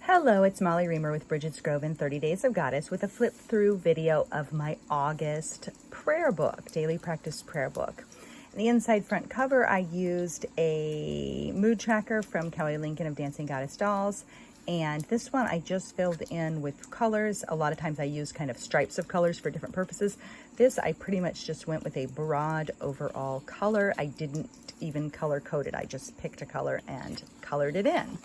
Hello, it's Molly Reamer with Bridget's Grove and 30 Days of Goddess with a flip through video of my August prayer book, daily practice prayer book. In the inside front cover, I used a mood tracker from Kelly Lincoln of Dancing Goddess Dolls. And this one I just filled in with colors. A lot of times I use kind of stripes of colors for different purposes. This I pretty much just went with a broad overall color. I didn't even color code it. I just picked a color and colored it in.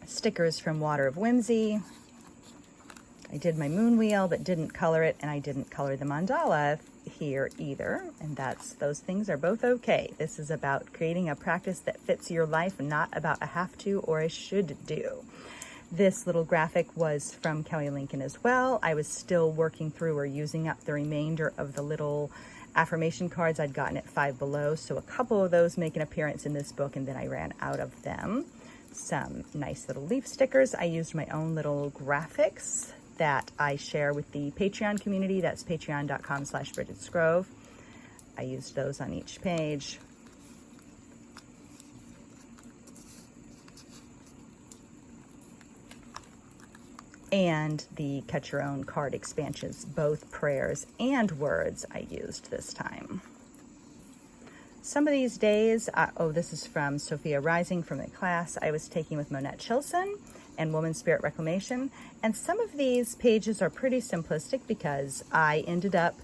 Stickers from Water of Whimsy. I did my moon wheel but didn't color it, and I didn't color the mandala here either, and those things are both okay. This is about creating a practice that fits your life, not about a have to or a should do. This little graphic was from Kelly Lincoln as well. I was still working through or using up the remainder of the little affirmation cards I'd gotten at Five Below, so a couple of those make an appearance in this book, and then I ran out of them. Some nice little leaf stickers. I used my own little graphics that I share with the Patreon community. That's patreon.com/Bridget'sGrove. I used those on each page. And the Cut Your Own card expansions, both prayers and words, I used this time. Some of these days, this is from Sophia Rising from the class I was taking with Monette Chilson and Woman Spirit Reclamation. And some of these pages are pretty simplistic because I ended up,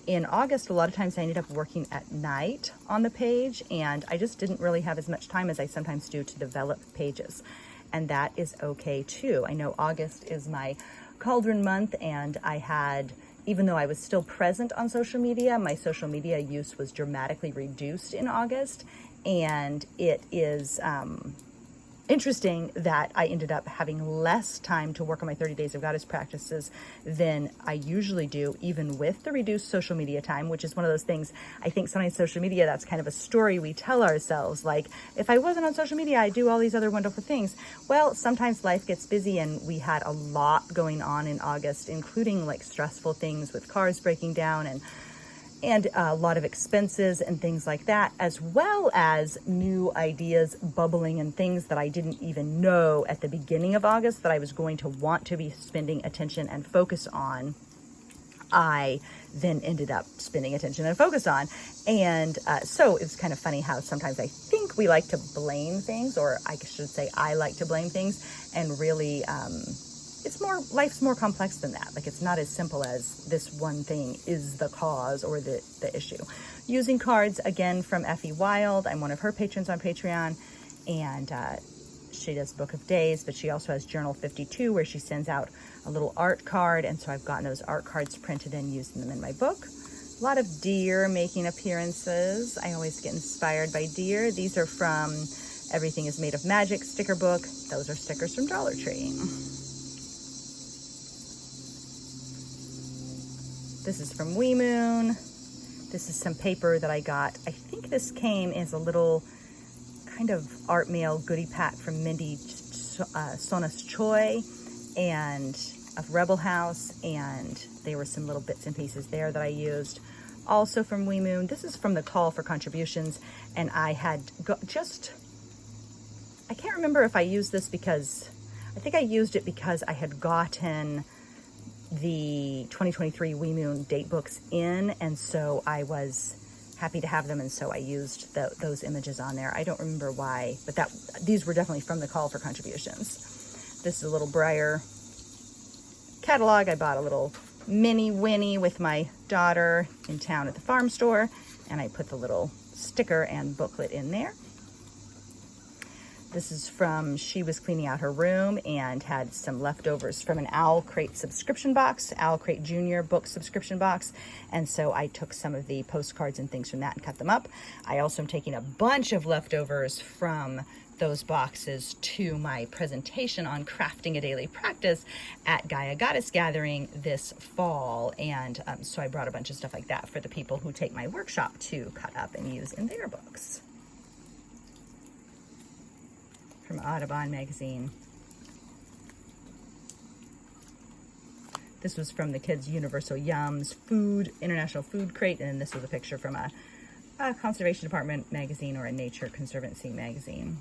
in August, a lot of times I ended up working at night on the page, and I just didn't really have as much time as I sometimes do to develop pages. And that is okay too. I know August is my cauldron month, and I had, even though I was still present on social media, my social media use was dramatically reduced in August. And it is interesting that I ended up having less time to work on my 30 Days of Goddess practices than I usually do, even with the reduced social media time, which is one of those things. I think sometimes social media, that's kind of a story we tell ourselves. Like, if I wasn't on social media, I'd do all these other wonderful things. Well, sometimes life gets busy, and we had a lot going on in August, including like stressful things with cars breaking down and a lot of expenses and things like that, as well as new ideas bubbling and things that I didn't even know at the beginning of August that I was going to want to be spending attention and focus on. I then ended up spending attention and focus on. And so it was kind of funny how sometimes I think we like to blame things, or I should say I like to blame things, and really life's more complex than that. Like, it's not as simple as this one thing is the cause or the issue. Using cards, again, from Effie Wild. I'm one of her patrons on Patreon, and she does Book of Days, but she also has Journal 52, where she sends out a little art card, and so I've gotten those art cards printed and using them in my book. A lot of deer making appearances. I always get inspired by deer. These are from Everything is Made of Magic sticker book. Those are stickers from Dollar Tree. This is from Wee Moon. This is some paper that I got. I think this came as a little kind of art mail goodie pack from Mindy Sonas Choi and of Rebel House, and there were some little bits and pieces there that I used. Also from Wee Moon. This is from the call for contributions, and I had I can't remember if I used this because, I think I used it because I had gotten the 2023 Wee Moon date books in, and so I was happy to have them, and so I used those images on there. I don't remember why, but these were definitely from the call for contributions. This is a little Breyer catalog. I bought a little mini Winnie with my daughter in town at the farm store, and I put the little sticker and booklet in there. This is from, she was cleaning out her room and had some leftovers from an Owl Crate subscription box, Owl Crate Junior book subscription box. And so I took some of the postcards and things from that and cut them up. I also am taking a bunch of leftovers from those boxes to my presentation on crafting a daily practice at Gaia Goddess Gathering this fall. And so I brought a bunch of stuff like that for the people who take my workshop to cut up and use in their books. From Audubon magazine. This was from the Kids Universal Yums International Food Crate, and this was a picture from a Conservation Department magazine or a Nature Conservancy magazine.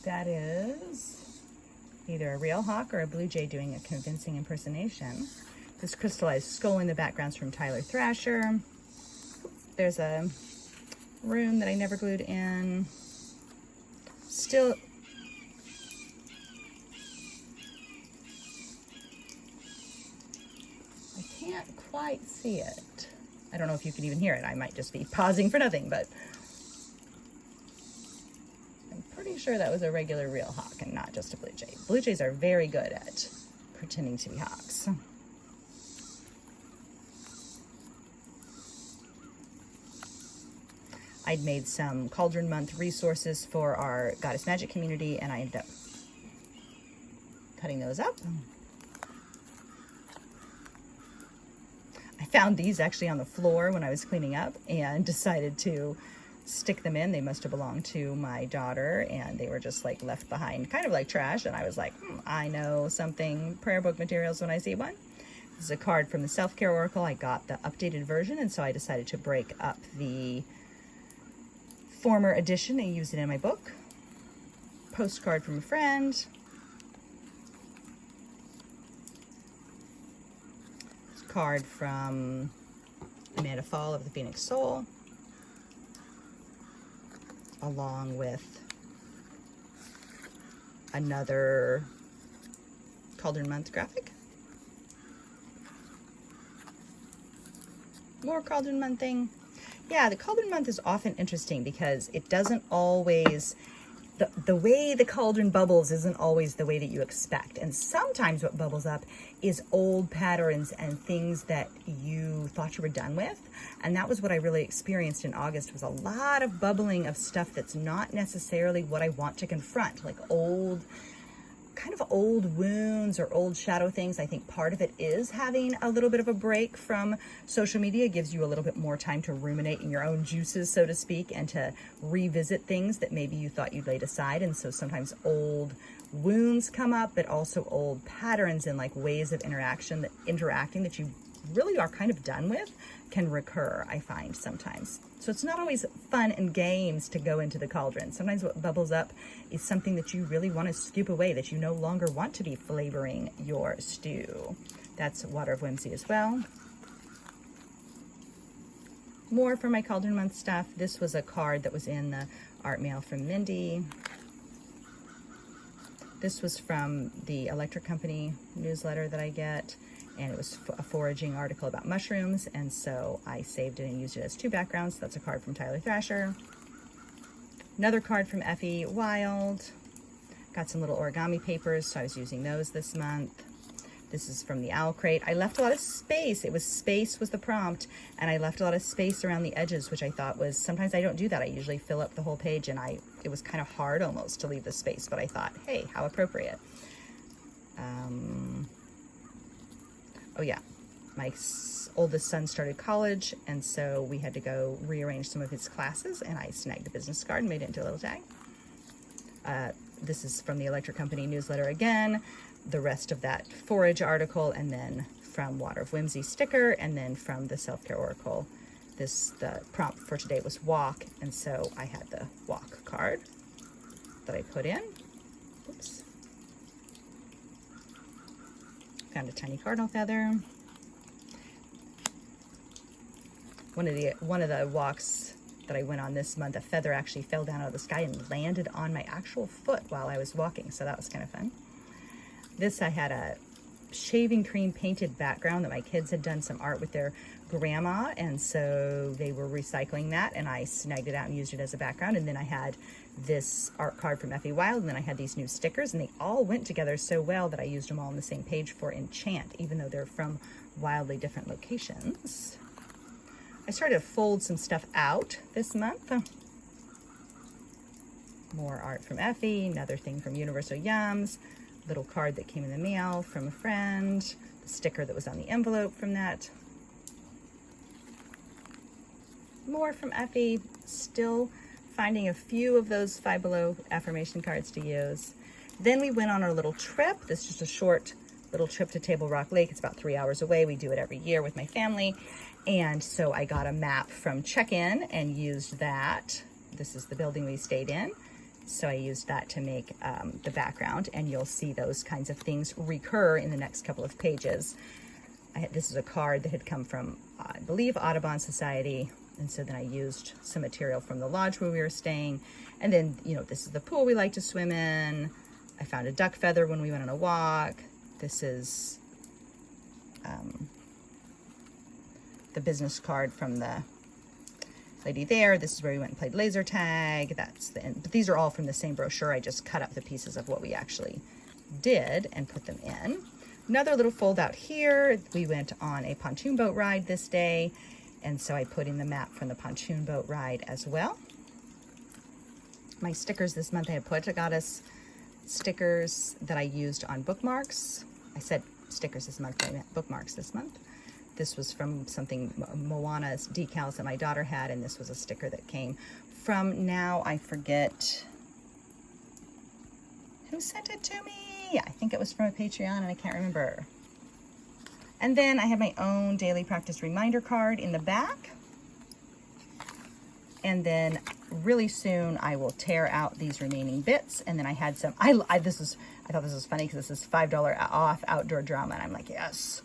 That is either a real hawk or a blue jay doing a convincing impersonation. This crystallized skull in the background's from Tyler Thrasher. There's a rune that I never glued in. Still, I can't quite see it. I don't know if you can even hear it. I might just be pausing for nothing, but I'm pretty sure that was a regular real hawk and not just a blue jay. Blue jays are very good at pretending to be hawks. I'd made some Cauldron Month resources for our Goddess Magic community, and I ended up cutting those up. I found these actually on the floor when I was cleaning up and decided to stick them in. They must have belonged to my daughter, and they were just like left behind, kind of like trash. And I was like, I know something prayer book materials when I see one. This is a card from the Self-Care Oracle. I got the updated version, and so I decided to break up the former edition and use it in my book. Postcard from a friend. Card from Amanda Fall of the Phoenix Soul, along with another Cauldron Month graphic. More Cauldron Month thing. Yeah, the Cauldron Month is often interesting because it doesn't always, the way the cauldron bubbles isn't always the way that you expect. And sometimes what bubbles up is old patterns and things that you thought you were done with. And that was what I really experienced in August, was a lot of bubbling of stuff that's not necessarily what I want to confront, like kind of old wounds or old shadow things. I think part of it is having a little bit of a break from social media. It gives you a little bit more time to ruminate in your own juices, so to speak, and to revisit things that maybe you thought you'd laid aside. And so sometimes old wounds come up, but also old patterns and like ways of interacting that you really are kind of done with can recur, I find sometimes. So it's not always fun and games to go into the cauldron. Sometimes what bubbles up is something that you really want to scoop away, that you no longer want to be flavoring your stew. That's Water of Whimsy as well. More for my Cauldron Month stuff. This was a card that was in the art mail from Mindy. This was from the Electric Company newsletter that I get, and it was a foraging article about mushrooms, and so I saved it and used it as two backgrounds. That's a card from Tyler Thrasher. Another card from Effie Wild. Got some little origami papers, so I was using those this month. This is from the Owl Crate. I left a lot of space. Space was the prompt, and I left a lot of space around the edges, which I thought was, sometimes I don't do that. I usually fill up the whole page, and it was kind of hard almost to leave the space, but I thought, hey, how appropriate. Oh yeah, my oldest son started college, and so we had to go rearrange some of his classes, and I snagged a business card and made it into a little tag. This is from the Electric Company newsletter again, the rest of that forage article, and then from Water of Whimsy sticker, and then from the Self-Care Oracle. The prompt for today was walk, and so I had the walk card that I put in. Oops. Found a tiny cardinal feather. One of the walks that I went on this month, a feather actually fell down out of the sky and landed on my actual foot while I was walking, so that was kind of fun. This, I had a shaving cream painted background that my kids had done some art with their grandma, and so they were recycling that, and I snagged it out and used it as a background. And then I had this art card from Effie Wild, and then I had these new stickers, and they all went together so well that I used them all on the same page for Enchant, even though they're from wildly different locations. I started to fold some stuff out this month. More art from Effie, another thing from Universal Yums, little card that came in the mail from a friend, the sticker that was on the envelope from that. More from Effie, still finding a few of those Five Below affirmation cards to use. Then we went on our little trip. This is just a short little trip to Table Rock Lake. It's about 3 hours away. We do it every year with my family. And so I got a map from Check-In and used that. This is the building we stayed in. So I used that to make the background, and you'll see those kinds of things recur in the next couple of pages. This is a card that had come from, I believe, Audubon Society. And so then I used some material from the lodge where we were staying. And then, you know, this is the pool we like to swim in. I found a duck feather when we went on a walk. This is the business card from the lady there. This is where we went and played laser tag. But these are all from the same brochure. I just cut up the pieces of what we actually did and put them in. Another little fold out here. We went on a pontoon boat ride this day, and so I put in the map from the pontoon boat ride as well. My stickers this month I got us stickers that I used on bookmarks. I said stickers this month, but I meant bookmarks this month. This was from something, Moana's decals that my daughter had, and this was a sticker that came from, now I forget who sent it to me. I think it was from a Patreon, and I can't remember. And then I have my own daily practice reminder card in the back. And then really soon I will tear out these remaining bits. And then I had some, I thought this was funny because this is $5 off outdoor drama. And I'm like, yes,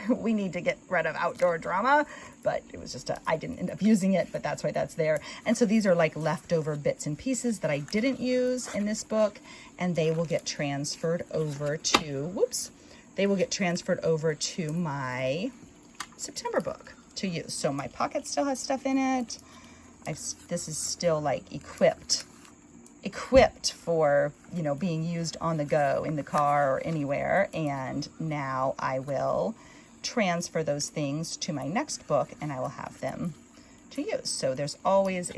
we need to get rid of outdoor drama. But it was just, I didn't end up using it, but that's why that's there. And so these are like leftover bits and pieces that I didn't use in this book. And they will get transferred over to, they will get transferred over to my September book to use. So my pocket still has stuff in it. This is still like equipped for, you know, being used on the go in the car or anywhere. And now I will transfer those things to my next book, and I will have them to use. So there's always,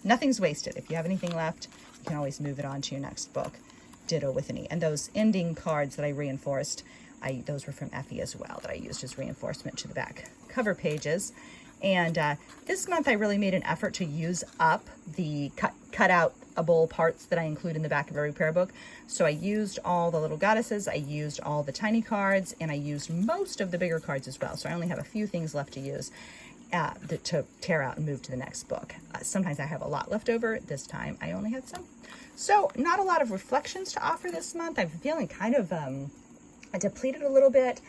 nothing's wasted. If you have anything left, you can always move it on to your next book. Ditto with any. And those ending cards that I reinforced, those were from Effie as well, that I used as reinforcement to the back cover pages. And this month I really made an effort to use up the cut out a bowl parts that I include in the back of every prayer book. So I used all the little goddesses, I used all the tiny cards, and I used most of the bigger cards as well. So I only have a few things left to use to tear out and move to the next book. Sometimes I have a lot left over. This time I only had some. So not a lot of reflections to offer this month. I'm feeling kind of depleted a little bit,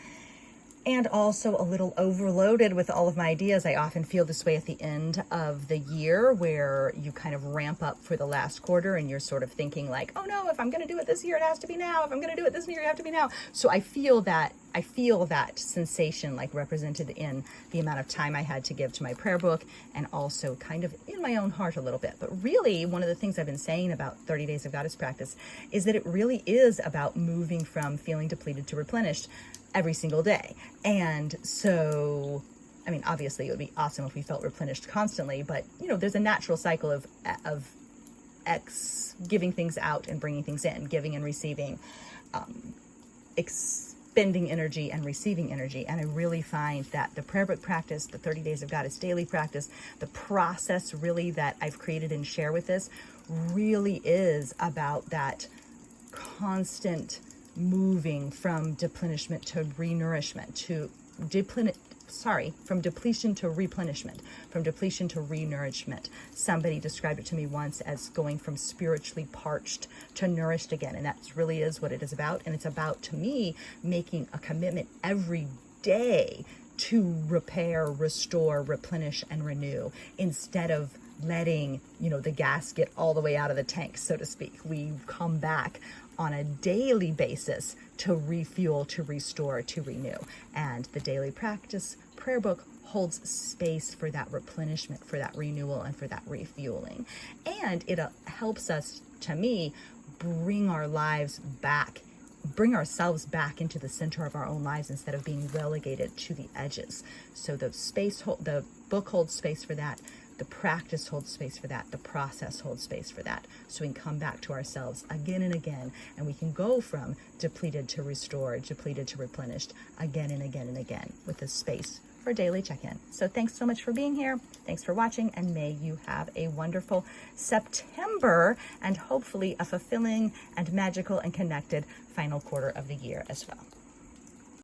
and also a little overloaded with all of my ideas. I often feel this way at the end of the year, where you kind of ramp up for the last quarter and you're sort of thinking like, oh no, if I'm gonna do it this year, it has to be now. If I'm gonna do it this year, it has to be now. So I feel that sensation like represented in the amount of time I had to give to my prayer book, and also kind of in my own heart a little bit. But really, one of the things I've been saying about 30 Days of Goddess Practice is that it really is about moving from feeling depleted to replenished every single day. And so, I mean, obviously it would be awesome if we felt replenished constantly, but you know, there's a natural cycle of giving things out and bringing things in, giving and receiving, expending energy and receiving energy. And I really find that the prayer book practice, the 30 Days of Goddess daily practice, the process really that I've created and share with this really is about that constant moving from deplenishment to renourishment, from depletion to replenishment, from depletion to renourishment. Somebody described it to me once as going from spiritually parched to nourished again. And that really is what it is about. And it's about, to me, making a commitment every day to repair, restore, replenish, and renew, instead of letting, you know, the gas get all the way out of the tank, so to speak. We come back on a daily basis to refuel, to restore, to renew. And the daily practice prayer book holds space for that replenishment, for that renewal, and for that refueling. And it helps us, to me, bring ourselves back into the center of our own lives instead of being relegated to the edges. So the book holds space for that. The practice holds space for that. The process holds space for that. So we can come back to ourselves again and again, and we can go from depleted to restored, depleted to replenished, again and again and again, with a space for daily check-in. So thanks so much for being here. Thanks for watching, and may you have a wonderful September, and hopefully a fulfilling and magical and connected final quarter of the year as well.